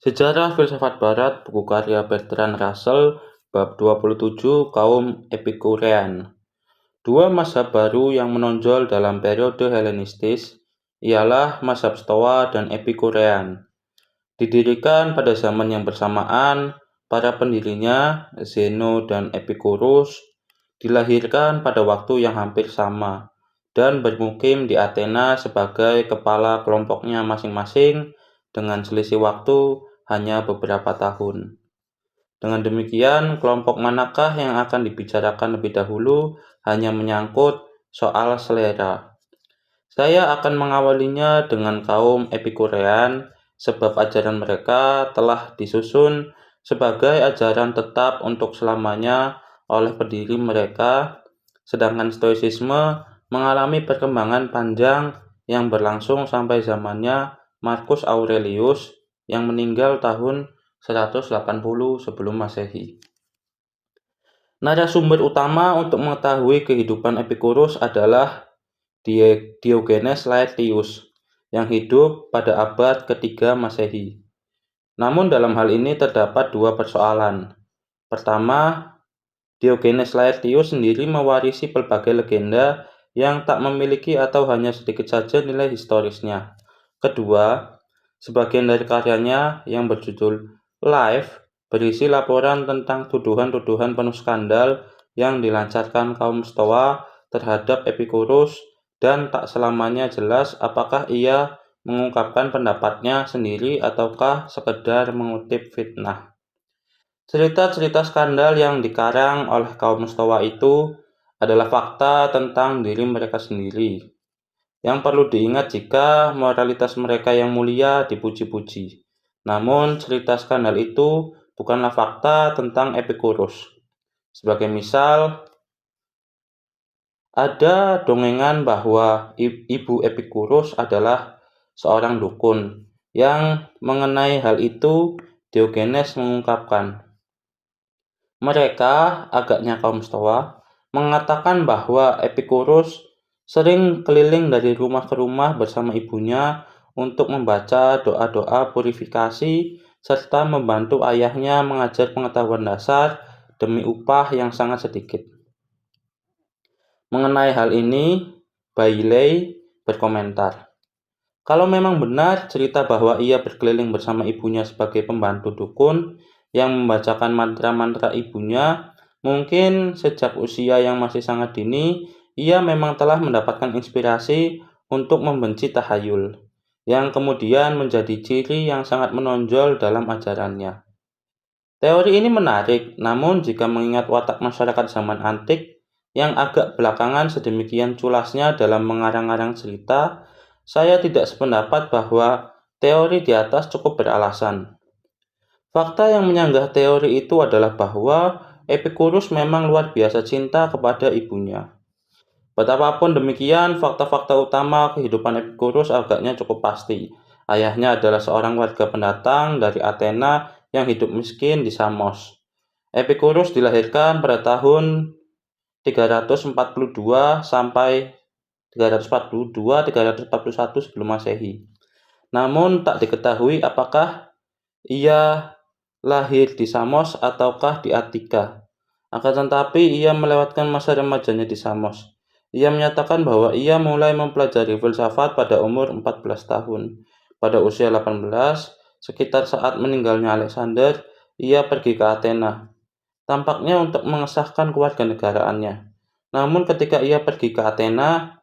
Sejarah Filsafat Barat, buku karya Bertrand Russell, bab 27, Kaum Epikurean. Dua mazhab baru yang menonjol dalam periode Helenistis ialah mazhab Stoa dan Epikurean. Didirikan pada zaman yang bersamaan, para pendirinya, Zeno dan Epicurus, dilahirkan pada waktu yang hampir sama dan bermukim di Athena sebagai kepala kelompoknya masing-masing dengan selisih waktu hanya beberapa tahun. Dengan demikian, kelompok manakah yang akan dibicarakan lebih dahulu hanya menyangkut soal selera. Saya akan mengawalinya dengan kaum Epikurean, sebab ajaran mereka telah disusun sebagai ajaran tetap untuk selamanya oleh pendiri mereka, sedangkan Stoicisme mengalami perkembangan panjang yang berlangsung sampai zamannya Marcus Aurelius yang meninggal tahun 180 sebelum Masehi. Narasumber utama untuk mengetahui kehidupan Epicurus adalah Diogenes Laertius yang hidup pada abad ketiga Masehi. Namun dalam hal ini terdapat dua persoalan. Pertama, Diogenes Laertius sendiri mewarisi berbagai legenda yang tak memiliki atau hanya sedikit saja nilai historisnya. Kedua, sebagian dari karyanya yang berjudul Life berisi laporan tentang tuduhan-tuduhan penuh skandal yang dilancarkan kaum Stoa terhadap Epicurus dan tak selamanya jelas apakah ia mengungkapkan pendapatnya sendiri ataukah sekedar mengutip fitnah. Cerita-cerita skandal yang dikarang oleh kaum Stoa itu adalah fakta tentang diri mereka sendiri, yang perlu diingat jika moralitas mereka yang mulia dipuji-puji. Namun, cerita skandal itu bukanlah fakta tentang Epicurus. Sebagai misal, ada dongengan bahwa ibu Epicurus adalah seorang dukun, yang mengenai hal itu Diogenes mengungkapkan. Mereka, agaknya kaum Stoa, mengatakan bahwa Epicurus sering keliling dari rumah ke rumah bersama ibunya untuk membaca doa-doa purifikasi serta membantu ayahnya mengajar pengetahuan dasar demi upah yang sangat sedikit. Mengenai hal ini, Bailey berkomentar, kalau memang benar cerita bahwa ia berkeliling bersama ibunya sebagai pembantu dukun yang membacakan mantra-mantra ibunya, mungkin sejak usia yang masih sangat dini, ia memang telah mendapatkan inspirasi untuk membenci tahayul, yang kemudian menjadi ciri yang sangat menonjol dalam ajarannya. Teori ini menarik, namun jika mengingat watak masyarakat zaman antik yang agak belakangan sedemikian culasnya dalam mengarang-arang cerita, saya tidak sependapat bahwa teori di atas cukup beralasan. Fakta yang menyanggah teori itu adalah bahwa Epicurus memang luar biasa cinta kepada ibunya. Betapapun demikian, fakta-fakta utama kehidupan Epicurus agaknya cukup pasti. Ayahnya adalah seorang warga pendatang dari Athena yang hidup miskin di Samos. Epicurus dilahirkan pada tahun 342 sampai 341 sebelum Masehi. Namun tak diketahui apakah ia lahir di Samos ataukah di Attika. Akan tetapi ia melewatkan masa remajanya di Samos. Ia menyatakan bahwa ia mulai mempelajari filsafat pada umur 14 tahun. Pada usia 18, sekitar saat meninggalnya Alexander, ia pergi ke Athena, tampaknya untuk mengesahkan kewarganegaraannya. Namun ketika ia pergi ke Athena,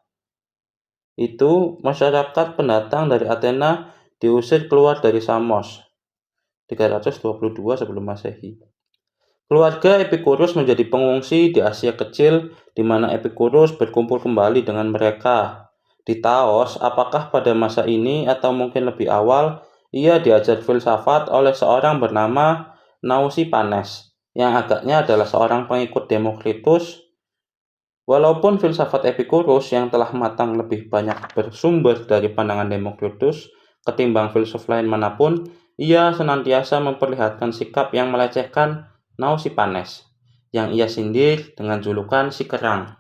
itu masyarakat pendatang dari Athena diusir keluar dari Samos 322 sebelum Masehi. Keluarga Epicurus menjadi pengungsi di Asia Kecil, di mana Epicurus berkumpul kembali dengan mereka. Di Taos, apakah pada masa ini atau mungkin lebih awal, ia diajar filsafat oleh seorang bernama Nausipanes, yang agaknya adalah seorang pengikut Demokritus. Walaupun filsafat Epicurus yang telah matang lebih banyak bersumber dari pandangan Demokritus ketimbang filsuf lain manapun, ia senantiasa memperlihatkan sikap yang melecehkan Nausipanes, yang ia sindir dengan julukan si kerang.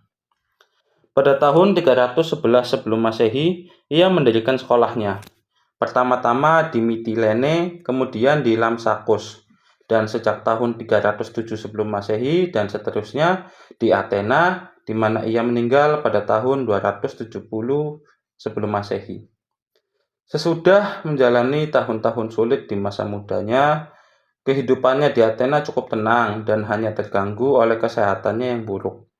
Pada tahun 311 sebelum Masehi, ia mendirikan sekolahnya. Pertama-tama di Mitilene, kemudian di Lampsakos, dan sejak tahun 307 sebelum Masehi dan seterusnya di Athena, di mana ia meninggal pada tahun 270 sebelum Masehi. Sesudah menjalani tahun-tahun sulit di masa mudanya, kehidupannya di Athena cukup tenang dan hanya terganggu oleh kesehatannya yang buruk.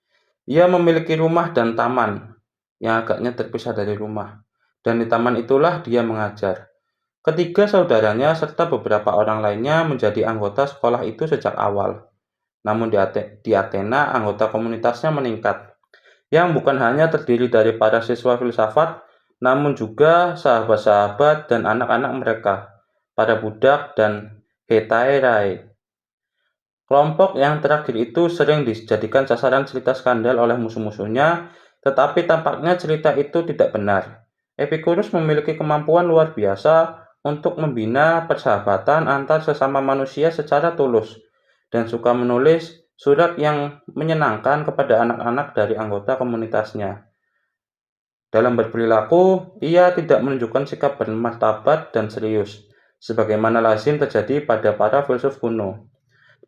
Ia memiliki rumah dan taman yang agaknya terpisah dari rumah, dan di taman itulah dia mengajar. Ketiga saudaranya serta beberapa orang lainnya menjadi anggota sekolah itu sejak awal. Namun di Athena, anggota komunitasnya meningkat, yang bukan hanya terdiri dari para siswa filsafat, namun juga sahabat-sahabat dan anak-anak mereka, para budak dan hetaerai. Kelompok yang terakhir itu sering dijadikan sasaran cerita skandal oleh musuh-musuhnya, tetapi tampaknya cerita itu tidak benar. Epicurus memiliki kemampuan luar biasa untuk membina persahabatan antar sesama manusia secara tulus, dan suka menulis surat yang menyenangkan kepada anak-anak dari anggota komunitasnya. Dalam berperilaku, ia tidak menunjukkan sikap bermartabat dan serius, sebagaimana lazim terjadi pada para filsuf kuno.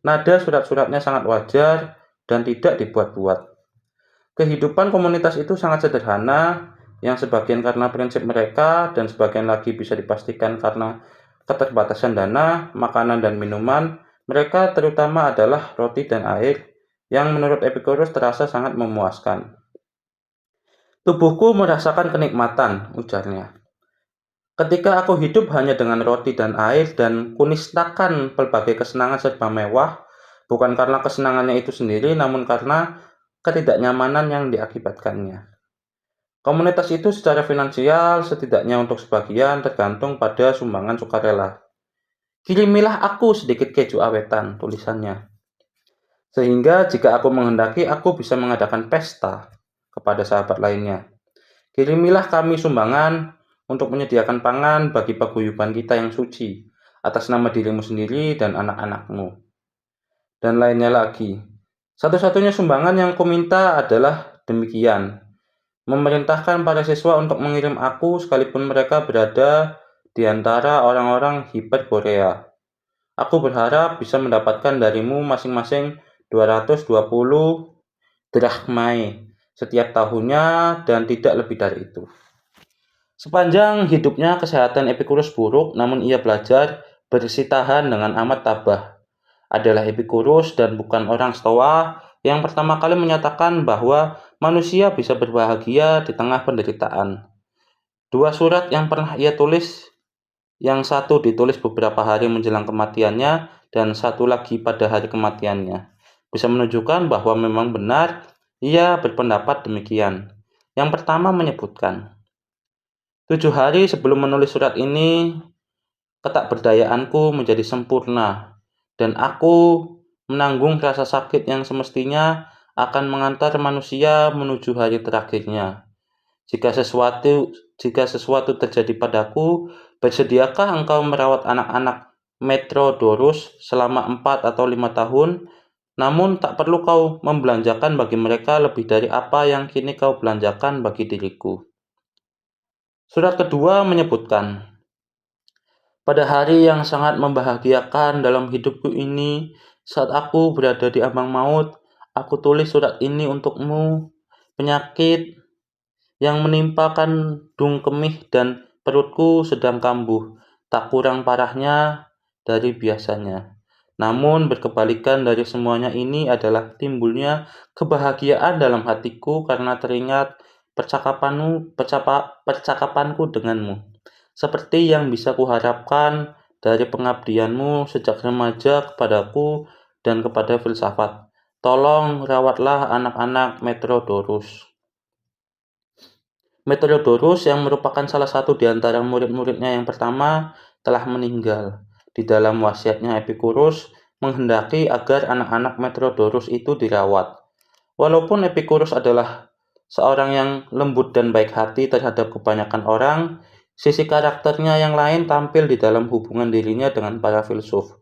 Nada surat-suratnya sangat wajar dan tidak dibuat-buat. Kehidupan komunitas itu sangat sederhana, yang sebagian karena prinsip mereka dan sebagian lagi bisa dipastikan karena keterbatasan dana, makanan dan minuman. Mereka terutama adalah roti dan air, yang menurut Epicurus terasa sangat memuaskan. Tubuhku merasakan kenikmatan, ujarnya. Ketika aku hidup hanya dengan roti dan air dan kunistakan berbagai kesenangan serba mewah, bukan karena kesenangannya itu sendiri, namun karena ketidaknyamanan yang diakibatkannya. Komunitas itu secara finansial, setidaknya untuk sebagian, tergantung pada sumbangan sukarela. Kirimilah aku sedikit keju awetan, tulisannya. Sehingga jika aku menghendaki, aku bisa mengadakan pesta kepada sahabat lainnya. Kirimilah kami sumbangan untuk menyediakan pangan bagi paguyuban kita yang suci, atas nama dirimu sendiri dan anak-anakmu. Dan lainnya lagi. Satu-satunya sumbangan yang kuminta adalah demikian. Memerintahkan para siswa untuk mengirim aku sekalipun mereka berada di antara orang-orang Hiperborea. Aku berharap bisa mendapatkan darimu masing-masing 220 drachmae setiap tahunnya dan tidak lebih dari itu. Sepanjang hidupnya kesehatan Epicurus buruk, namun ia belajar bersih tahan dengan amat tabah. Adalah Epicurus dan bukan orang Stoa yang pertama kali menyatakan bahwa manusia bisa berbahagia di tengah penderitaan. Dua surat yang pernah ia tulis, yang satu ditulis beberapa hari menjelang kematiannya dan satu lagi pada hari kematiannya, bisa menunjukkan bahwa memang benar ia berpendapat demikian. Yang pertama menyebutkan, 7 hari sebelum menulis surat ini, ketakberdayaanku menjadi sempurna, dan aku menanggung rasa sakit yang semestinya akan mengantar manusia menuju hari terakhirnya. Jika sesuatu terjadi padaku, bersediakah engkau merawat anak-anak Metrodorus selama 4 atau 5 tahun? Namun tak perlu kau membelanjakan bagi mereka lebih dari apa yang kini kau belanjakan bagi diriku. Surat kedua menyebutkan, pada hari yang sangat membahagiakan dalam hidupku ini, saat aku berada di ambang maut, aku tulis surat ini untukmu. Penyakit yang menimpa kandung kemih dan perutku sedang kambuh, tak kurang parahnya dari biasanya. Namun berkebalikan dari semuanya ini adalah timbulnya kebahagiaan dalam hatiku karena teringat percakapanku denganmu. Seperti yang bisa kuharapkan dari pengabdianmu sejak remaja kepadaku dan kepada filsafat. Tolong rawatlah anak-anak Metrodorus. Metrodorus yang merupakan salah satu di antara murid-muridnya yang pertama telah meninggal. Di dalam wasiatnya Epicurus menghendaki agar anak-anak Metrodorus itu dirawat. Walaupun Epicurus adalah seorang yang lembut dan baik hati terhadap kebanyakan orang, sisi karakternya yang lain tampil di dalam hubungan dirinya dengan para filsuf,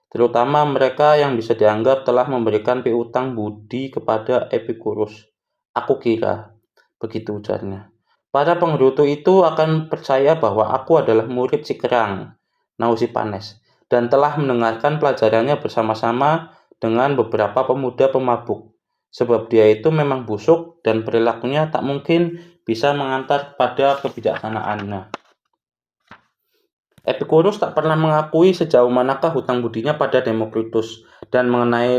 terutama mereka yang bisa dianggap telah memberikan piutang budi kepada Epicurus. Aku kira, begitu ujarnya. Para penggerutu itu akan percaya bahwa aku adalah murid si kerang, Nausipanes, dan telah mendengarkan pelajarannya bersama-sama dengan beberapa pemuda pemabuk, sebab dia itu memang busuk dan perilakunya tak mungkin bisa mengantar pada kebijaksanaannya. Epicurus tak pernah mengakui sejauh manakah hutang budinya pada Demokritus, dan mengenai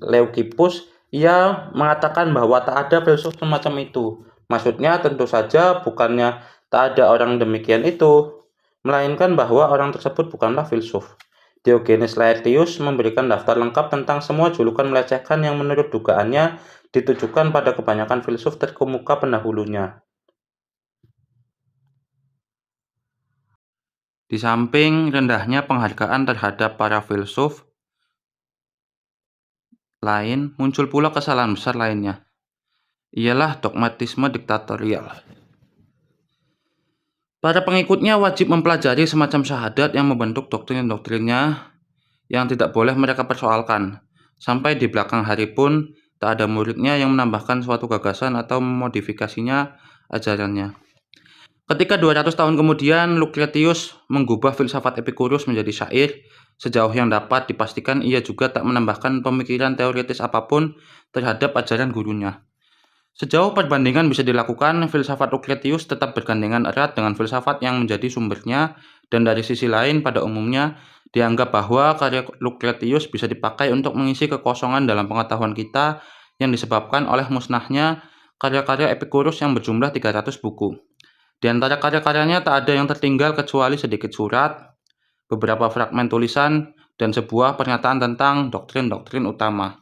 Leucippus, ia mengatakan bahwa tak ada filsuf semacam itu. Maksudnya tentu saja bukannya tak ada orang demikian itu, melainkan bahwa orang tersebut bukanlah filsuf. Diogenes Laertius memberikan daftar lengkap tentang semua julukan melecehkan yang menurut dugaannya ditujukan pada kebanyakan filsuf terkemuka pendahulunya. Di samping rendahnya penghargaan terhadap para filsuf lain, muncul pula kesalahan besar lainnya, ialah dogmatisme diktatorial. Para pengikutnya wajib mempelajari semacam syahadat yang membentuk doktrin-doktrinnya yang tidak boleh mereka persoalkan. Sampai di belakang hari pun, tak ada muridnya yang menambahkan suatu gagasan atau memodifikasinya ajarannya. Ketika 200 tahun kemudian Lucretius menggubah filsafat Epicurus menjadi syair, sejauh yang dapat dipastikan ia juga tak menambahkan pemikiran teoritis apapun terhadap ajaran gurunya. Sejauh perbandingan bisa dilakukan, filsafat Lucretius tetap bergandengan erat dengan filsafat yang menjadi sumbernya, dan dari sisi lain pada umumnya dianggap bahwa karya Lucretius bisa dipakai untuk mengisi kekosongan dalam pengetahuan kita yang disebabkan oleh musnahnya karya-karya Epicurus yang berjumlah 300 buku. Di antara karya-karyanya tak ada yang tertinggal kecuali sedikit surat, beberapa fragmen tulisan, dan sebuah pernyataan tentang doktrin-doktrin utama.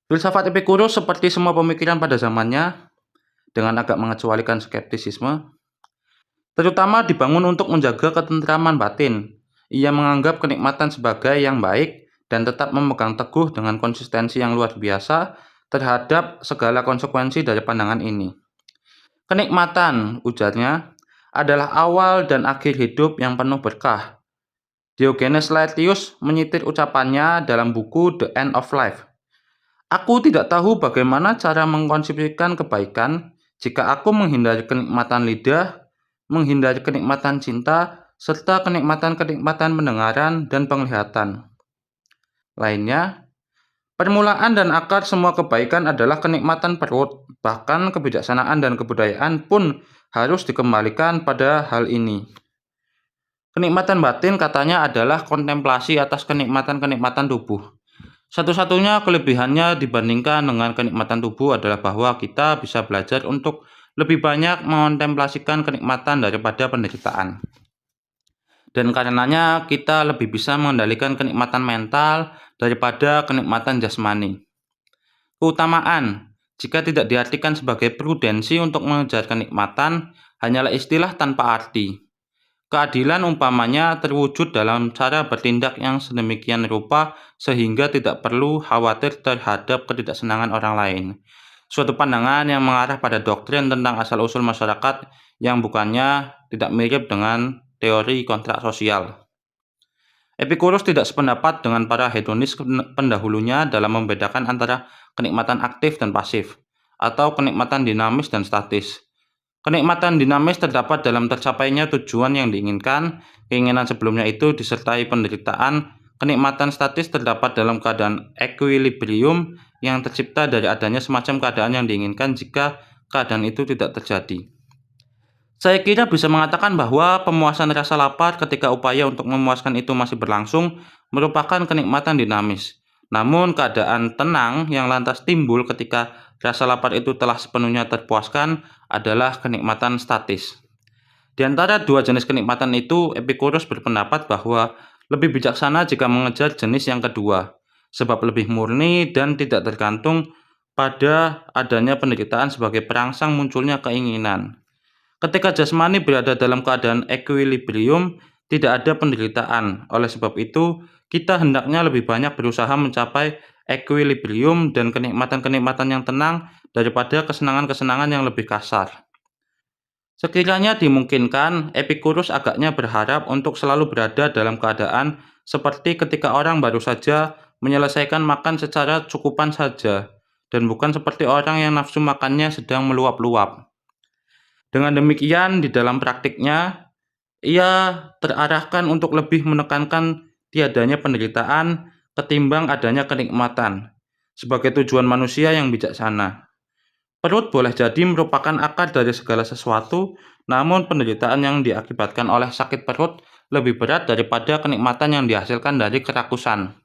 Filsafat Epicurus seperti semua pemikiran pada zamannya, dengan agak mengecualikan skeptisisme, terutama dibangun untuk menjaga ketentraman batin. Ia menganggap kenikmatan sebagai yang baik dan tetap memegang teguh dengan konsistensi yang luar biasa terhadap segala konsekuensi dari pandangan ini. Kenikmatan, ujarnya, adalah awal dan akhir hidup yang penuh berkah. Diogenes Laertius menyitir ucapannya dalam buku The End of Life. Aku tidak tahu bagaimana cara mengkonsepsikan kebaikan jika aku menghindari kenikmatan lidah, menghindari kenikmatan cinta, serta kenikmatan-kenikmatan pendengaran dan penglihatan lainnya. Permulaan dan akar semua kebaikan adalah kenikmatan perut, bahkan kebijaksanaan dan kebudayaan pun harus dikembalikan pada hal ini. Kenikmatan batin katanya adalah kontemplasi atas kenikmatan-kenikmatan tubuh. Satu-satunya kelebihannya dibandingkan dengan kenikmatan tubuh adalah bahwa kita bisa belajar untuk lebih banyak mengontemplasikan kenikmatan daripada penderitaan. Dan karenanya kita lebih bisa mengendalikan kenikmatan mental daripada kenikmatan jasmani. Keutamaan, jika tidak diartikan sebagai prudensi untuk mengejar kenikmatan, hanyalah istilah tanpa arti. Keadilan umpamanya terwujud dalam cara bertindak yang sedemikian rupa sehingga tidak perlu khawatir terhadap ketidaksenangan orang lain. Suatu pandangan yang mengarah pada doktrin tentang asal-usul masyarakat yang bukannya tidak mirip dengan teori kontrak sosial. Epicurus tidak sependapat dengan para hedonis pendahulunya dalam membedakan antara kenikmatan aktif dan pasif, atau kenikmatan dinamis dan statis. Kenikmatan dinamis terdapat dalam tercapainya tujuan yang diinginkan, keinginan sebelumnya itu disertai penderitaan. Kenikmatan statis terdapat dalam keadaan equilibrium yang tercipta dari adanya semacam keadaan yang diinginkan jika keadaan itu tidak terjadi. Saya kira bisa mengatakan bahwa pemuasan rasa lapar ketika upaya untuk memuaskan itu masih berlangsung merupakan kenikmatan dinamis. Namun keadaan tenang yang lantas timbul ketika rasa lapar itu telah sepenuhnya terpuaskan adalah kenikmatan statis. Di antara dua jenis kenikmatan itu, Epicurus berpendapat bahwa lebih bijaksana jika mengejar jenis yang kedua, sebab lebih murni dan tidak tergantung pada adanya penderitaan sebagai perangsang munculnya keinginan. Ketika jasmani berada dalam keadaan equilibrium, tidak ada penderitaan. Oleh sebab itu, kita hendaknya lebih banyak berusaha mencapai equilibrium dan kenikmatan-kenikmatan yang tenang daripada kesenangan-kesenangan yang lebih kasar. Sekiranya dimungkinkan, Epicurus agaknya berharap untuk selalu berada dalam keadaan seperti ketika orang baru saja menyelesaikan makan secara cukupan saja, dan bukan seperti orang yang nafsu makannya sedang meluap-luap. Dengan demikian, di dalam praktiknya, ia terarahkan untuk lebih menekankan tiadanya penderitaan ketimbang adanya kenikmatan sebagai tujuan manusia yang bijaksana. Perut boleh jadi merupakan akar dari segala sesuatu, namun penderitaan yang diakibatkan oleh sakit perut lebih berat daripada kenikmatan yang dihasilkan dari kerakusan.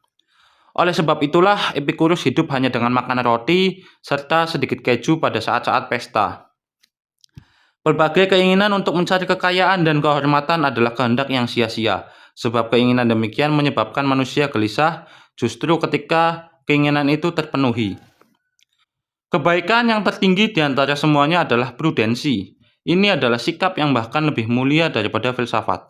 Oleh sebab itulah, Epikurus hidup hanya dengan makan roti serta sedikit keju pada saat-saat pesta. Berbagai keinginan untuk mencari kekayaan dan kehormatan adalah kehendak yang sia-sia, sebab keinginan demikian menyebabkan manusia gelisah justru ketika keinginan itu terpenuhi. Kebaikan yang tertinggi di antara semuanya adalah prudensi. Ini adalah sikap yang bahkan lebih mulia daripada filsafat.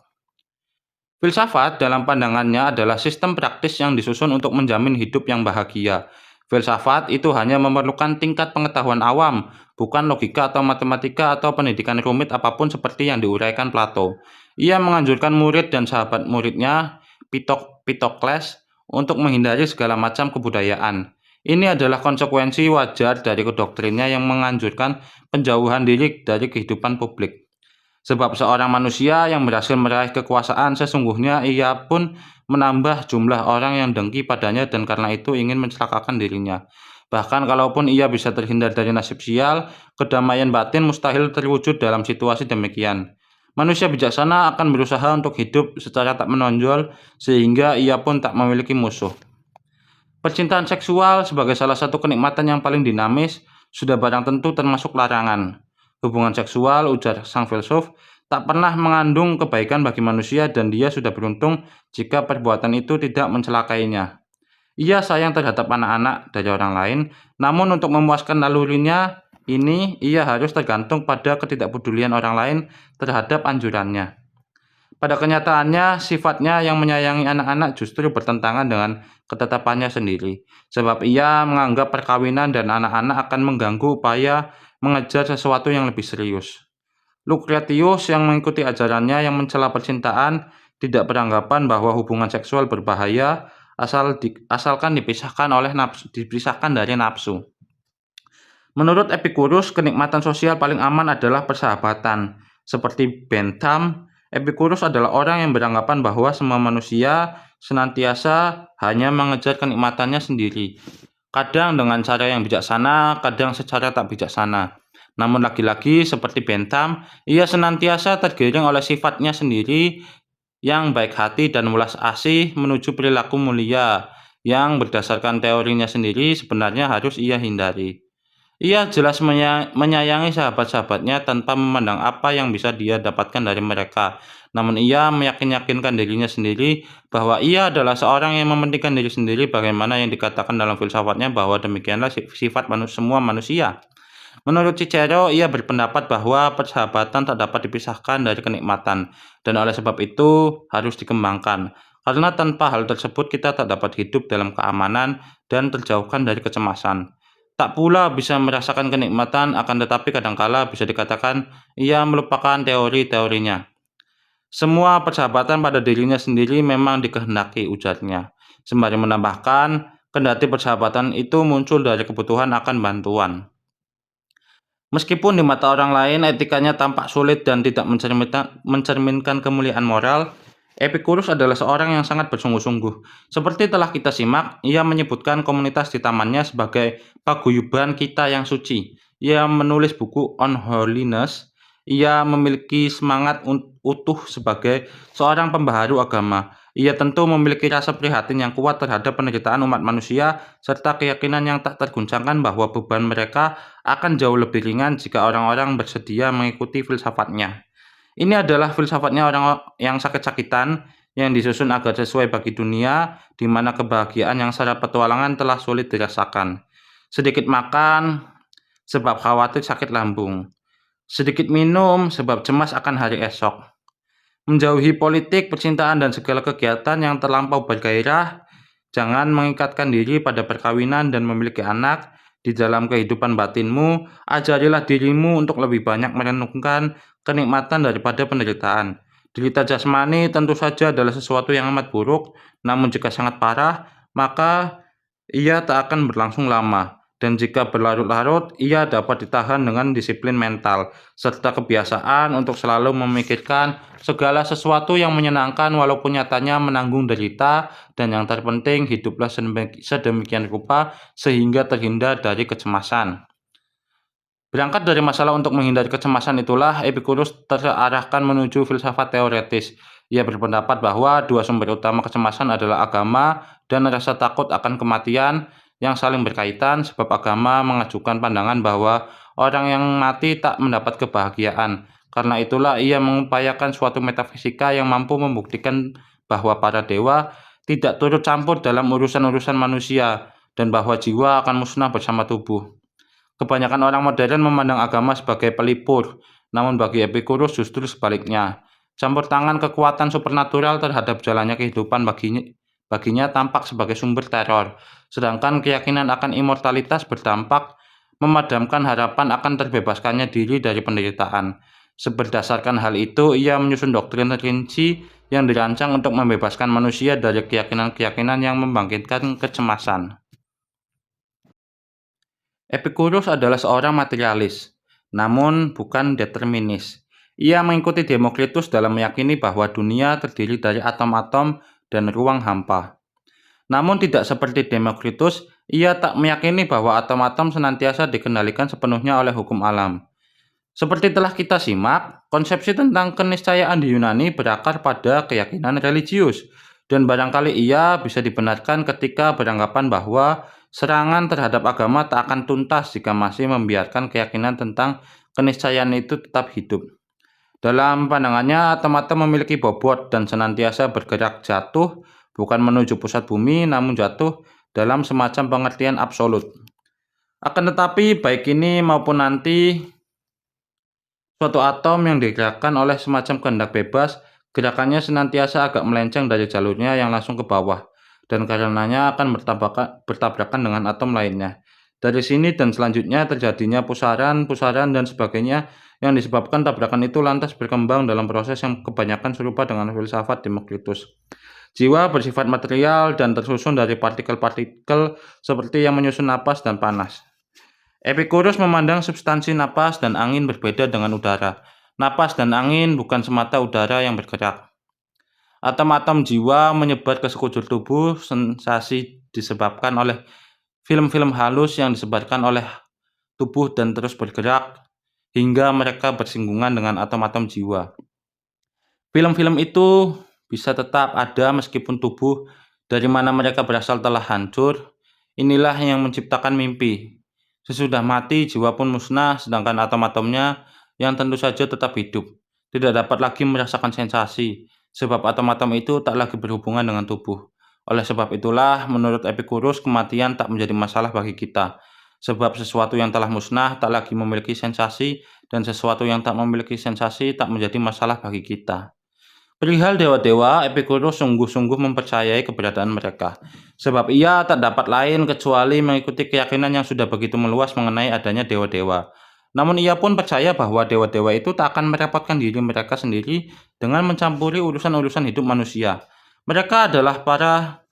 Filsafat dalam pandangannya adalah sistem praktis yang disusun untuk menjamin hidup yang bahagia. Filsafat itu hanya memerlukan tingkat pengetahuan awam, bukan logika atau matematika atau pendidikan rumit apapun seperti yang diuraikan Plato. Ia menganjurkan murid dan sahabat muridnya, Pitokles, untuk menghindari segala macam kebudayaan. Ini adalah konsekuensi wajar dari doktrinnya yang menganjurkan penjauhan diri dari kehidupan publik. Sebab seorang manusia yang berhasil meraih kekuasaan sesungguhnya ia pun menambah jumlah orang yang dengki padanya dan karena itu ingin mencelakakan dirinya. Bahkan kalaupun ia bisa terhindar dari nasib sial, kedamaian batin mustahil terwujud dalam situasi demikian. Manusia bijaksana akan berusaha untuk hidup secara tak menonjol sehingga ia pun tak memiliki musuh. Percintaan seksual sebagai salah satu kenikmatan yang paling dinamis sudah barang tentu termasuk larangan. Hubungan seksual, ujar sang filsuf, tak pernah mengandung kebaikan bagi manusia dan dia sudah beruntung jika perbuatan itu tidak mencelakainya. Ia sayang terhadap anak-anak dari orang lain, namun untuk memuaskan nalurinya ini ia harus tergantung pada ketidakpedulian orang lain terhadap anjurannya. Pada kenyataannya, sifatnya yang menyayangi anak-anak justru bertentangan dengan ketetapannya sendiri, sebab ia menganggap perkawinan dan anak-anak akan mengganggu upaya mengejar sesuatu yang lebih serius. Lucretius yang mengikuti ajarannya yang mencela percintaan tidak beranggapan bahwa hubungan seksual berbahaya asalkan dipisahkan dari nafsu. Menurut Epikurus, kenikmatan sosial paling aman adalah persahabatan. Seperti Bentham, Epikurus adalah orang yang beranggapan bahwa semua manusia senantiasa hanya mengejar kenikmatannya sendiri. Kadang dengan cara yang bijaksana, kadang secara tak bijaksana. Namun lagi-lagi seperti Bentham, ia senantiasa tergiring oleh sifatnya sendiri yang baik hati dan welas asih menuju perilaku mulia yang berdasarkan teorinya sendiri sebenarnya harus ia hindari. Ia jelas menyayangi sahabat-sahabatnya tanpa memandang apa yang bisa dia dapatkan dari mereka. Namun ia meyakinkan dirinya sendiri bahwa ia adalah seorang yang mementingkan diri sendiri bagaimana yang dikatakan dalam filsafatnya bahwa demikianlah sifat semua manusia. Menurut Cicero, ia berpendapat bahwa persahabatan tak dapat dipisahkan dari kenikmatan dan oleh sebab itu harus dikembangkan. Karena tanpa hal tersebut kita tak dapat hidup dalam keamanan dan terjauhkan dari kecemasan. Tak pula bisa merasakan kenikmatan, akan tetapi kadangkala bisa dikatakan ia melupakan teori-teorinya. Semua persahabatan pada dirinya sendiri memang dikehendaki, ujarnya. Sembari menambahkan, kendati persahabatan itu muncul dari kebutuhan akan bantuan. Meskipun di mata orang lain etikanya tampak sulit dan tidak mencerminkan kemuliaan moral, Epikurus adalah seorang yang sangat bersungguh-sungguh. Seperti telah kita simak, ia menyebutkan komunitas di tamannya sebagai paguyuban kita yang suci. Ia menulis buku On Holiness. Ia memiliki semangat utuh sebagai seorang pembaharu agama. Ia tentu memiliki rasa prihatin yang kuat terhadap penderitaan umat manusia serta keyakinan yang tak terguncangkan bahwa beban mereka akan jauh lebih ringan jika orang-orang bersedia mengikuti filsafatnya. Ini adalah filsafatnya orang yang sakit-sakitan, yang disusun agar sesuai bagi dunia, di mana kebahagiaan yang secara petualangan telah sulit dirasakan. Sedikit makan, sebab khawatir sakit lambung. Sedikit minum, sebab cemas akan hari esok. Menjauhi politik, percintaan, dan segala kegiatan yang terlampau bergairah. Jangan mengikatkan diri pada perkawinan dan memiliki anak. Di dalam kehidupan batinmu, ajarilah dirimu untuk lebih banyak merenungkan kenikmatan daripada penderitaan. Derita jasmani tentu saja adalah sesuatu yang amat buruk, namun jika sangat parah, maka ia tak akan berlangsung lama. dan jika berlarut-larut, ia dapat ditahan dengan disiplin mental, serta kebiasaan untuk selalu memikirkan segala sesuatu yang menyenangkan walaupun nyatanya menanggung derita, dan yang terpenting hiduplah sedemikian rupa sehingga terhindar dari kecemasan. Berangkat dari masalah untuk menghindari kecemasan itulah Epicurus terarahkan menuju filsafat teoretis. Ia berpendapat bahwa dua sumber utama kecemasan adalah agama dan rasa takut akan kematian yang saling berkaitan, sebab agama mengajukan pandangan bahwa orang yang mati tak mendapat kebahagiaan. Karena itulah ia mengupayakan suatu metafisika yang mampu membuktikan bahwa para dewa tidak turut campur dalam urusan-urusan manusia dan bahwa jiwa akan musnah bersama tubuh. Kebanyakan orang modern memandang agama sebagai pelipur, namun bagi Epicurus justru sebaliknya. Campur tangan kekuatan supernatural terhadap jalannya kehidupan baginya tampak sebagai sumber teror, sedangkan keyakinan akan immortalitas berdampak memadamkan harapan akan terbebaskannya diri dari penderitaan. Berdasarkan hal itu, ia menyusun doktrin rinci yang dirancang untuk membebaskan manusia dari keyakinan-keyakinan yang membangkitkan kecemasan. Epicurus adalah seorang materialis, namun bukan determinis. Ia mengikuti Demokritus dalam meyakini bahwa dunia terdiri dari atom-atom dan ruang hampa. Namun tidak seperti Demokritus, ia tak meyakini bahwa atom-atom senantiasa dikendalikan sepenuhnya oleh hukum alam. Seperti telah kita simak, konsepsi tentang keniscayaan di Yunani berakar pada keyakinan religius, dan barangkali ia bisa dibenarkan ketika beranggapan bahwa serangan terhadap agama tak akan tuntas jika masih membiarkan keyakinan tentang keniscayaan itu tetap hidup. Dalam pandangannya, atom-atom memiliki bobot dan senantiasa bergerak jatuh, bukan menuju pusat bumi, namun jatuh dalam semacam pengertian absolut. Akan tetapi, baik ini maupun nanti, suatu atom yang digerakkan oleh semacam kehendak bebas, gerakannya senantiasa agak melenceng dari jalurnya yang langsung ke bawah, dan karenanya akan bertabrakan dengan atom lainnya. Dari sini dan selanjutnya terjadinya pusaran dan sebagainya yang disebabkan tabrakan itu lantas berkembang dalam proses yang kebanyakan serupa dengan filsafat Demokritus. Jiwa bersifat material dan tersusun dari partikel-partikel seperti yang menyusun napas dan panas. Epicurus memandang substansi napas dan angin berbeda dengan udara. Napas dan angin bukan semata udara yang bergerak. Atom-atom jiwa menyebar ke sekujur tubuh, sensasi disebabkan oleh film-film halus yang disebarkan oleh tubuh dan terus bergerak hingga mereka bersinggungan dengan atom-atom jiwa. Film-film itu bisa tetap ada meskipun tubuh dari mana mereka berasal telah hancur. Inilah yang menciptakan mimpi. Sesudah mati, jiwa pun musnah, sedangkan atom-atomnya yang tentu saja tetap hidup tidak dapat lagi merasakan sensasi, sebab atom-atom itu tak lagi berhubungan dengan tubuh. Oleh sebab itulah, menurut Epicurus, kematian tak menjadi masalah bagi kita, sebab sesuatu yang telah musnah tak lagi memiliki sensasi, dan sesuatu yang tak memiliki sensasi tak menjadi masalah bagi kita. Perihal dewa-dewa, Epicurus sungguh-sungguh mempercayai keberadaan mereka, sebab ia tak dapat lain kecuali mengikuti keyakinan yang sudah begitu meluas mengenai adanya dewa-dewa. Namun ia pun percaya bahwa dewa-dewa itu tak akan merepotkan diri mereka sendiri dengan mencampuri urusan-urusan hidup manusia. Mereka adalah para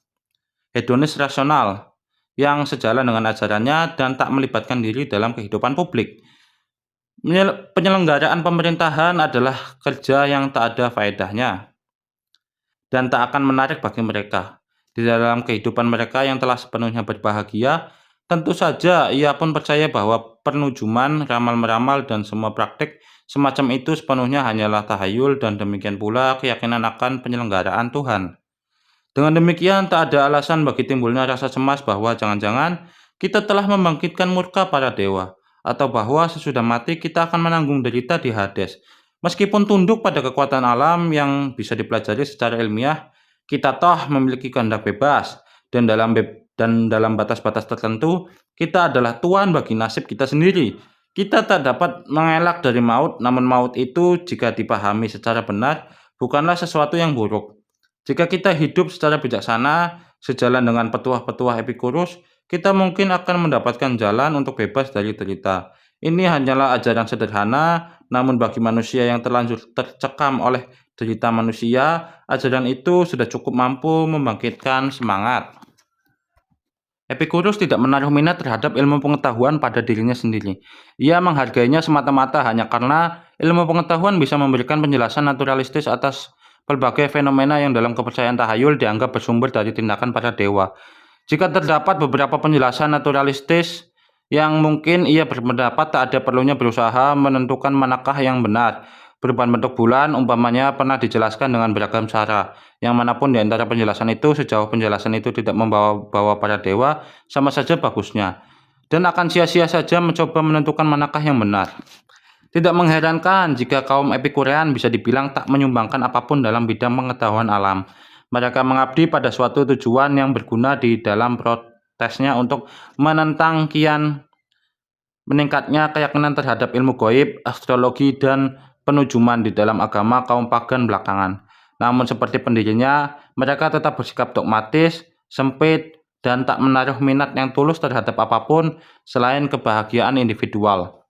hedonis rasional yang sejalan dengan ajarannya dan tak melibatkan diri dalam kehidupan publik. Penyelenggaraan pemerintahan adalah kerja yang tak ada faedahnya dan tak akan menarik bagi mereka. Di dalam kehidupan mereka yang telah sepenuhnya berbahagia, tentu saja ia pun percaya bahwa penujuman, ramal-meramal, dan semua praktik semacam itu sepenuhnya hanyalah tahayul, dan demikian pula keyakinan akan penyelenggaraan Tuhan. Dengan demikian, tak ada alasan bagi timbulnya rasa cemas bahwa jangan-jangan kita telah membangkitkan murka para dewa, atau bahwa sesudah mati kita akan menanggung derita di Hades. Meskipun tunduk pada kekuatan alam yang bisa dipelajari secara ilmiah, kita toh memiliki kehendak bebas, dan dalam batas-batas tertentu, kita adalah tuan bagi nasib kita sendiri. Kita tak dapat mengelak dari maut, namun maut itu jika dipahami secara benar, bukanlah sesuatu yang buruk. Jika kita hidup secara bijaksana, sejalan dengan petuah-petuah Epicurus, kita mungkin akan mendapatkan jalan untuk bebas dari derita. Ini hanyalah ajaran sederhana, namun bagi manusia yang terlanjur tercekam oleh derita manusia, ajaran itu sudah cukup mampu membangkitkan semangat. Epicurus tidak menaruh minat terhadap ilmu pengetahuan pada dirinya sendiri. Ia menghargainya semata-mata hanya karena ilmu pengetahuan bisa memberikan penjelasan naturalistis atas berbagai fenomena yang dalam kepercayaan tahayul dianggap bersumber dari tindakan para dewa. Jika terdapat beberapa penjelasan naturalistis yang mungkin ia berpendapat tak ada perlunya berusaha menentukan manakah yang benar. Perubahan bentuk bulan umpamanya pernah dijelaskan dengan beragam cara. Yang manapun di antara penjelasan itu, sejauh penjelasan itu tidak membawa-bawa para dewa, sama saja bagusnya. Dan akan sia-sia saja mencoba menentukan manakah yang benar. Tidak mengherankan jika kaum Epikurean bisa dibilang tak menyumbangkan apapun dalam bidang pengetahuan alam. Mereka mengabdi pada suatu tujuan yang berguna di dalam protesnya untuk menentang kian meningkatnya keyakinan terhadap ilmu gaib, astrologi, dan penujuman di dalam agama kaum pagan belakangan. Namun seperti pendirinya, mereka tetap bersikap dogmatis, sempit, dan tak menaruh minat yang tulus terhadap apapun selain kebahagiaan individual.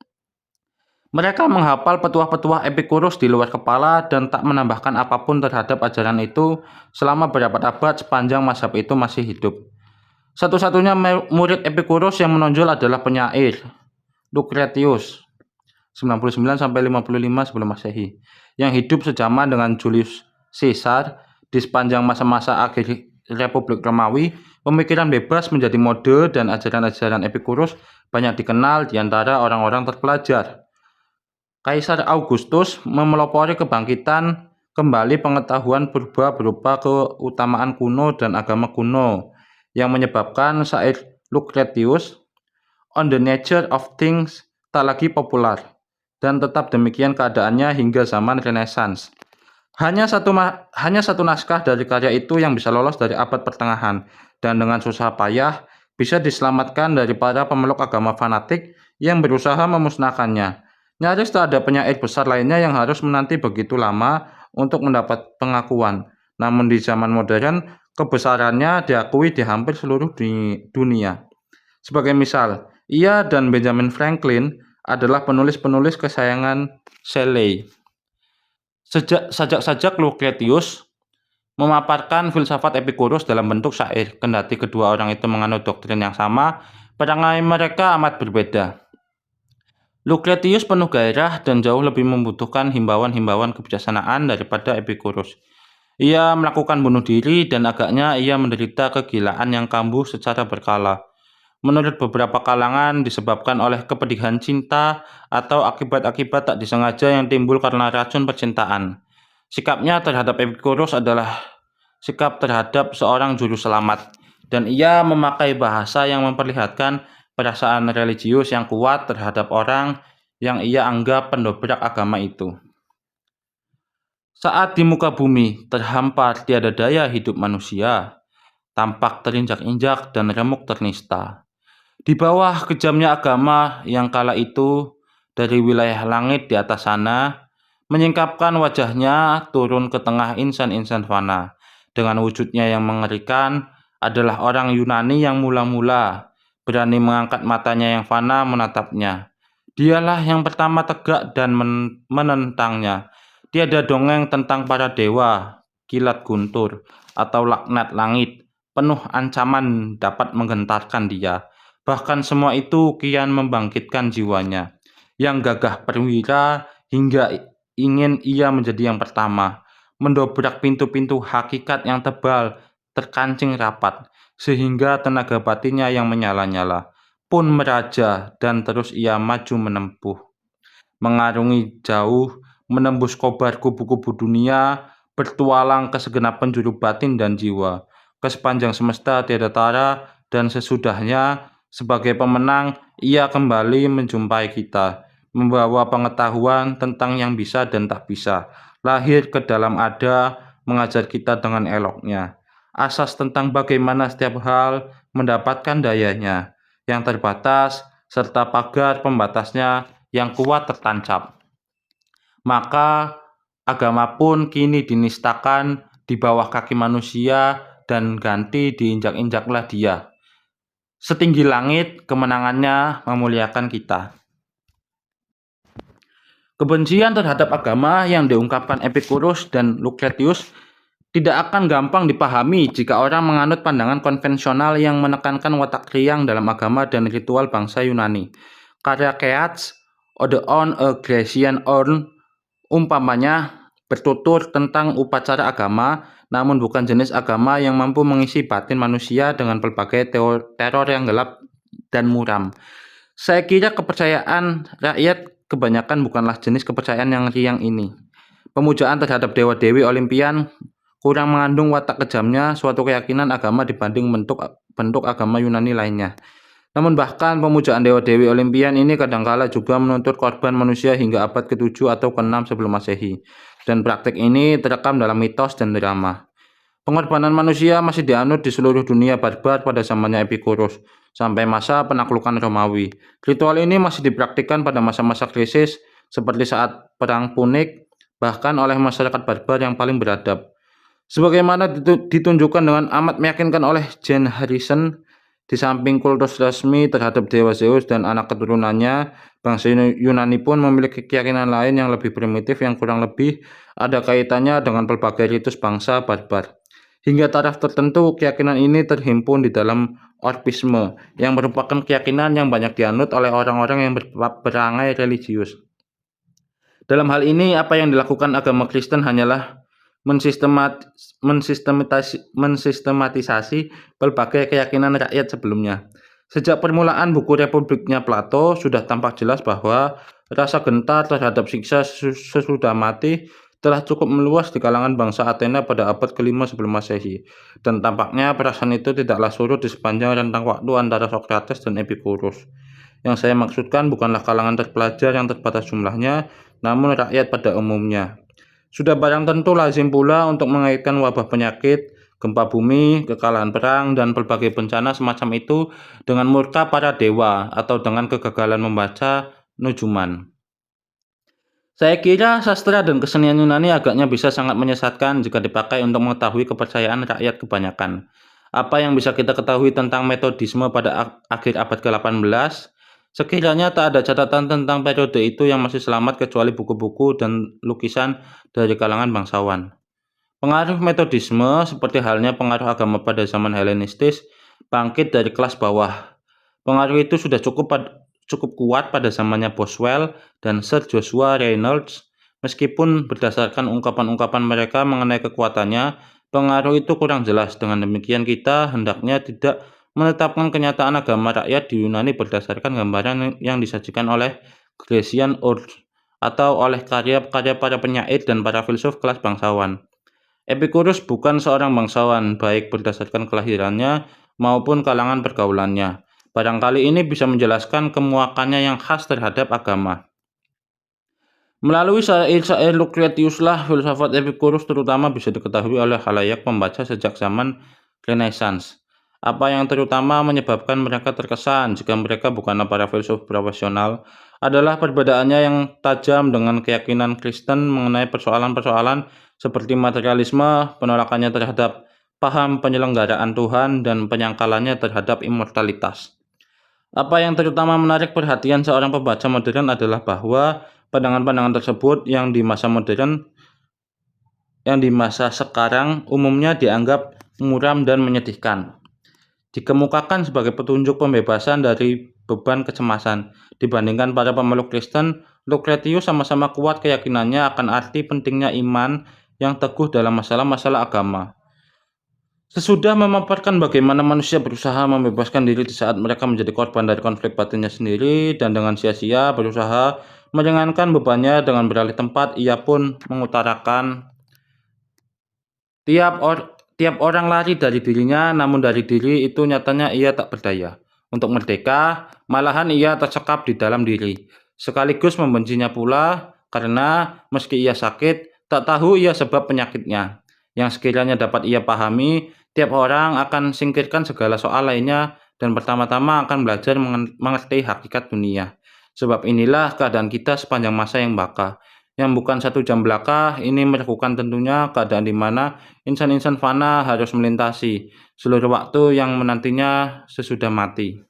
Mereka menghafal petuah-petuah Epicurus di luar kepala dan tak menambahkan apapun terhadap ajaran itu selama berabad-abad sepanjang mazhab itu masih hidup. Satu-satunya murid Epicurus yang menonjol adalah penyair Lucretius 99-55 sebelum Masehi yang hidup sejaman dengan Julius Caesar. Di sepanjang masa-masa akhir Republik Romawi, pemikiran bebas menjadi mode dan ajaran-ajaran Epicurus banyak dikenal di antara orang-orang terpelajar. Kaisar Augustus memelopori kebangkitan kembali pengetahuan purba berupa keutamaan kuno dan agama kuno yang menyebabkan syair Lucretius On the Nature of Things tak lagi populer, dan tetap demikian keadaannya hingga zaman Renaissance. Hanya satu naskah dari karya itu yang bisa lolos dari abad pertengahan, dan dengan susah payah bisa diselamatkan dari para pemeluk agama fanatik yang berusaha memusnahkannya. Nyaris tak ada penyair besar lainnya yang harus menanti begitu lama untuk mendapat pengakuan. Namun di zaman modern, kebesarannya diakui di hampir seluruh dunia. Sebagai misal, ia dan Benjamin Franklin adalah penulis-penulis kesayangan Shelley. Sajak-sajak Lucretius memaparkan filsafat Epicurus dalam bentuk syair. Kendati kedua orang itu menganut doktrin yang sama, perangai mereka amat berbeda. Lucretius penuh gairah dan jauh lebih membutuhkan himbauan-himbauan kebijaksanaan daripada Epicurus. Ia melakukan bunuh diri dan agaknya ia menderita kegilaan yang kambuh secara berkala. Menurut beberapa kalangan disebabkan oleh kepedihan cinta atau akibat-akibat tak disengaja yang timbul karena racun percintaan. Sikapnya terhadap Epicurus adalah sikap terhadap seorang juru selamat, dan ia memakai bahasa yang memperlihatkan perasaan religius yang kuat terhadap orang yang ia anggap pendobrak agama itu. Saat di muka bumi terhampar tiada daya hidup manusia, tampak terinjak-injak dan remuk ternista. Di bawah kejamnya agama yang kala itu dari wilayah langit di atas sana, menyingkapkan wajahnya turun ke tengah insan-insan fana. Dengan wujudnya yang mengerikan adalah orang Yunani yang mula-mula berani mengangkat matanya yang fana menatapnya. Dialah yang pertama tegak dan menentangnya. Tiada dongeng tentang para dewa, kilat guntur, atau laknat langit, penuh ancaman dapat menggentarkan dia. Bahkan semua itu kian membangkitkan jiwanya, yang gagah perwira hingga ingin ia menjadi yang pertama, mendobrak pintu-pintu hakikat yang tebal, terkancing rapat, sehingga tenaga batinnya yang menyala-nyala pun meraja dan terus ia maju menempuh. Mengarungi jauh, menembus kobar kubu-kubu dunia, bertualang ke segenap penjuru batin dan jiwa, ke sepanjang semesta tiada tara, dan sesudahnya sebagai pemenang, ia kembali menjumpai kita, membawa pengetahuan tentang yang bisa dan tak bisa, lahir ke dalam ada, mengajar kita dengan eloknya, asas tentang bagaimana setiap hal mendapatkan dayanya, yang terbatas, serta pagar pembatasnya yang kuat tertancap. Maka agama pun kini dinistakan di bawah kaki manusia dan ganti diinjak-injaklah dia. Setinggi langit, kemenangannya memuliakan kita. Kebencian terhadap agama yang diungkapkan Epicurus dan Lucretius tidak akan gampang dipahami jika orang menganut pandangan konvensional yang menekankan watak riang dalam agama dan ritual bangsa Yunani. Karya Keats, Ode on a Grecian Urn, umpamanya bertutur tentang upacara agama, namun bukan jenis agama yang mampu mengisi batin manusia dengan berbagai teror yang gelap dan muram. Saya kira kepercayaan rakyat kebanyakan bukanlah jenis kepercayaan yang riang ini. Pemujaan terhadap dewa-dewi Olimpian kurang mengandung watak kejamnya suatu keyakinan agama dibanding bentuk agama Yunani lainnya. Namun bahkan pemujaan dewa-dewi Olimpian ini kadangkala juga menuntut korban manusia hingga abad ke-7 atau ke-6 sebelum Masehi. Dan praktik ini terekam dalam mitos dan drama. Pengorbanan manusia masih dianut di seluruh dunia barbar pada zamannya Epicurus, sampai masa penaklukan Romawi. Ritual ini masih dipraktikkan pada masa-masa krisis, seperti saat Perang Punik, bahkan oleh masyarakat barbar yang paling beradab. Sebagaimana ditunjukkan dengan amat meyakinkan oleh Jane Harrison, di samping kultus resmi terhadap dewa Zeus dan anak keturunannya, bangsa Yunani pun memiliki keyakinan lain yang lebih primitif yang kurang lebih ada kaitannya dengan berbagai ritus bangsa barbar. Hingga taraf tertentu, keyakinan ini terhimpun di dalam Orpisme, yang merupakan keyakinan yang banyak dianut oleh orang-orang yang berangai religius. Dalam hal ini, apa yang dilakukan agama Kristen hanyalah mensistematisasi berbagai keyakinan rakyat sebelumnya. Sejak permulaan buku Republiknya Plato sudah tampak jelas bahwa rasa gentar terhadap siksa sesudah mati telah cukup meluas di kalangan bangsa Athena pada abad ke-5 sebelum Masehi, dan tampaknya perasaan itu tidaklah surut di sepanjang rentang waktu antara Socrates dan Epicurus. Yang saya maksudkan bukanlah kalangan terpelajar yang terbatas jumlahnya, namun rakyat pada umumnya. Sudah barang tentu lazim pula untuk mengaitkan wabah penyakit, gempa bumi, kekalahan perang, dan berbagai bencana semacam itu dengan murka para dewa atau dengan kegagalan membaca nujuman. Saya kira sastra dan kesenian Yunani agaknya bisa sangat menyesatkan jika dipakai untuk mengetahui kepercayaan rakyat kebanyakan. Apa yang bisa kita ketahui tentang metodisme pada akhir abad ke-18? Sekiranya tak ada catatan tentang periode itu yang masih selamat kecuali buku-buku dan lukisan dari kalangan bangsawan. Pengaruh metodisme, seperti halnya pengaruh agama pada zaman Helenistis, bangkit dari kelas bawah. Pengaruh itu sudah cukup kuat pada zamannya Boswell dan Sir Joshua Reynolds. Meskipun berdasarkan ungkapan-ungkapan mereka mengenai kekuatannya, pengaruh itu kurang jelas. Dengan demikian kita hendaknya tidak menetapkan kenyataan agama rakyat di Yunani berdasarkan gambaran yang disajikan oleh Grecian Urn atau oleh karya-karya para penyair dan para filsuf kelas bangsawan. Epicurus bukan seorang bangsawan, baik berdasarkan kelahirannya maupun kalangan pergaulannya. Barangkali ini bisa menjelaskan kemuakannya yang khas terhadap agama. Melalui syair-syair Lucretiuslah filsafat Epicurus terutama bisa diketahui oleh khalayak pembaca sejak zaman Renaissance. Apa yang terutama menyebabkan mereka terkesan jika mereka bukanlah para filsuf profesional adalah perbedaannya yang tajam dengan keyakinan Kristen mengenai persoalan-persoalan seperti materialisme, penolakannya terhadap paham penyelenggaraan Tuhan, dan penyangkalannya terhadap immortalitas. Apa yang terutama menarik perhatian seorang pembaca modern adalah bahwa pandangan-pandangan tersebut yang di masa sekarang umumnya dianggap muram dan menyedihkan, dikemukakan sebagai petunjuk pembebasan dari beban kecemasan. Dibandingkan para pemeluk Kristen, Lucretius sama-sama kuat keyakinannya akan arti pentingnya iman yang teguh dalam masalah-masalah agama. Sesudah memaparkan bagaimana manusia berusaha membebaskan diri di saat mereka menjadi korban dari konflik batinnya sendiri dan dengan sia-sia berusaha meringankan bebannya dengan beralih tempat, ia pun mengutarakan tiap orang lari dari dirinya, namun dari diri itu nyatanya ia tak berdaya. Untuk merdeka, malahan ia tersekap di dalam diri. Sekaligus membencinya pula, karena meski ia sakit, tak tahu ia sebab penyakitnya. Yang sekiranya dapat ia pahami, tiap orang akan singkirkan segala soal lainnya dan pertama-tama akan belajar mengerti hakikat dunia. Sebab inilah keadaan kita sepanjang masa yang baka. Yang bukan 1 jam belaka, ini melakukan tentunya keadaan di mana insan-insan fana harus melintasi seluruh waktu yang menantinya sesudah mati.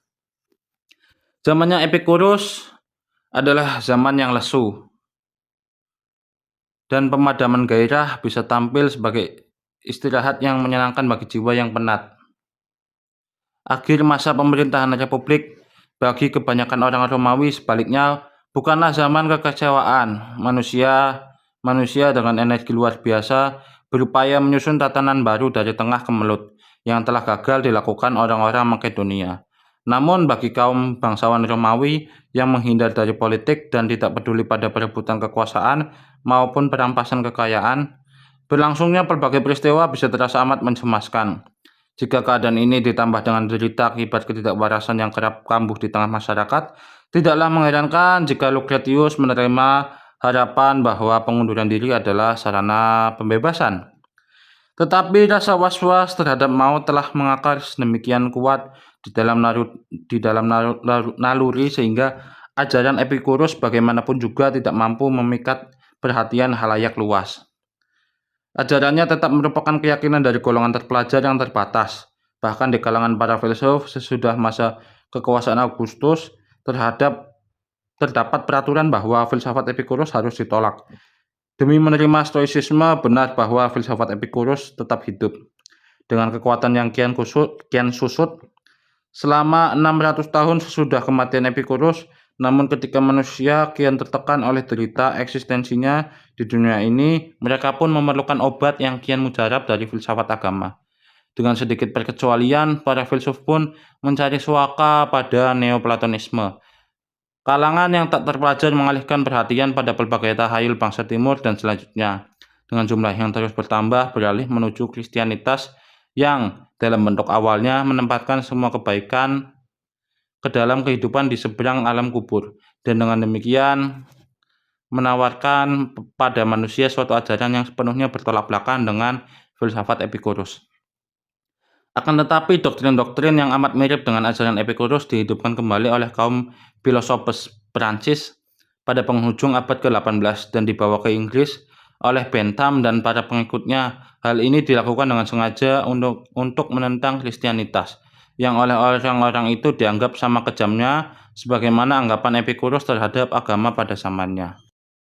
Zamannya Epicurus adalah zaman yang lesu, dan pemadaman gairah bisa tampil sebagai istirahat yang menyenangkan bagi jiwa yang penat. Akhir masa pemerintahan Republik bagi kebanyakan orang Romawi sebaliknya bukanlah zaman kekecewaan. Manusia dengan energi luar biasa berupaya menyusun tatanan baru dari tengah kemelut yang telah gagal dilakukan orang-orang Makedonia. Namun bagi kaum bangsawan Romawi yang menghindar dari politik dan tidak peduli pada perebutan kekuasaan maupun perampasan kekayaan, berlangsungnya berbagai peristiwa bisa terasa amat mencemaskan. Jika keadaan ini ditambah dengan derita akibat ketidakwarasan yang kerap kambuh di tengah masyarakat, tidaklah mengherankan jika Lucretius menerima harapan bahwa pengunduran diri adalah sarana pembebasan. Tetapi rasa was-was terhadap maut telah mengakar sedemikian kuat di dalam naluri sehingga ajaran Epicurus bagaimanapun juga tidak mampu memikat perhatian halayak luas. Ajarannya tetap merupakan keyakinan dari golongan terpelajar yang terbatas. Bahkan di kalangan para filsuf sesudah masa kekuasaan Augustus terdapat peraturan bahwa filsafat Epicurus harus ditolak. Demi menerima stoicisme, benar bahwa filsafat Epicurus tetap hidup. Dengan kekuatan yang kian susut, selama 600 tahun sesudah kematian Epicurus, namun ketika manusia kian tertekan oleh derita eksistensinya di dunia ini, mereka pun memerlukan obat yang kian mujarab dari filsafat agama. Dengan sedikit perkecualian, para filsuf pun mencari suaka pada Neoplatonisme. Kalangan yang tak terpelajar mengalihkan perhatian pada berbagai tahayul bangsa timur dan selanjutnya, dengan jumlah yang terus bertambah beralih menuju Kristianitas yang dalam bentuk awalnya menempatkan semua kebaikan ke dalam kehidupan di seberang alam kubur, dan dengan demikian menawarkan pada manusia suatu ajaran yang sepenuhnya bertolak belakang dengan filsafat Epicurus. Akan tetapi doktrin-doktrin yang amat mirip dengan ajaran Epicurus dihidupkan kembali oleh kaum filosofis Prancis pada penghujung abad ke-18 dan dibawa ke Inggris oleh Bentham dan para pengikutnya. Hal ini dilakukan dengan sengaja untuk menentang Kristianitas, yang oleh orang-orang itu dianggap sama kejamnya sebagaimana anggapan Epicurus terhadap agama pada zamannya.